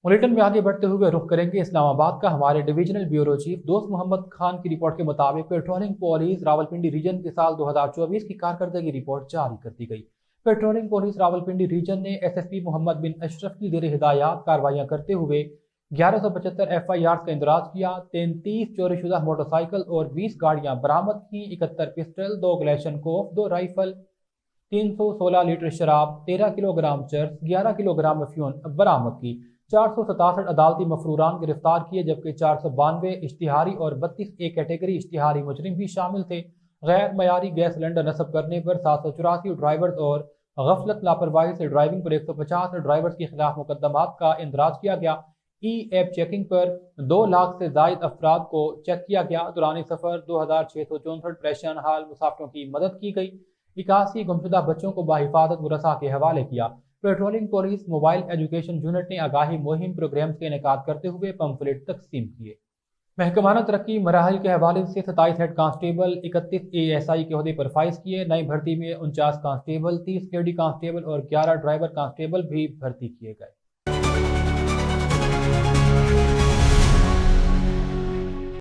Bulletin में आगे बढ़ते हुए रुख करेंगे इस्लामाबाद का। हमारे डिविजनल ब्यूरो चीफ दोस्त मोहम्मद खान की रिपोर्ट के मुताबिक पेट्रोलिंग पुलिस रावलपिंडी रीजन के साल 2024 की कारकर्दगी रिपोर्ट जारी कर दी गई। पेट्रोलिंग पुलिस रावलपिंडी रीजन ने एसएसपी मोहम्मद बिन अशरफ की ज़ेर हिदायत कार्रवाइयाँ करते हुए 1175 FIR का इंदराज किया। 33 चोरीशुदा मोटरसाइकिल और 20 गाड़ियाँ बरामद की। 71 पिस्टल, 2 ग्लेशनकोफ, 2 राइफल, 316 लीटर शराब, 13 किलोग्राम चर्स, 11 किलोग्राम अफ्यून बरामद की। 467 अदालती मफरूरान गिरफ्तार किए, जबकि 492 इश्तिहारी और 32 ए कैटेगरी इश्तिहारी मुजरिम भी शामिल थे। गैर मयारी गैस सिलेंडर नस्ब करने पर 784 ड्राइवर्स और गफलत लापरवाही से ड्राइविंग पर 150 ड्राइवर्स के खिलाफ मुकदमात का इंदराज किया गया। ऐप चेकिंग पर 2 लाख से जायद अफराद को चेक किया गया। दौरान सफर 2664 परेशान हाल मुसाफिरों की मदद की गई। 81 गुमशुदा बच्चों को बाहिफाजत मुरसा के हवाले किया। Patrolling police mobile education unit ने आगाही मुहिम प्रोग्राम्स के इनेकाद करते हुए पंफलेट तकसीम किए। महकमाना तरक्की मराहल के हवाले से 27 हेड कांस्टेबल, 31 ASI के अहदे पर फाइज किए। नई भर्ती में 49 कांस्टेबल, 30 लेडी कांस्टेबल और 11 ड्राइवर कांस्टेबल भी भर्ती किए गए।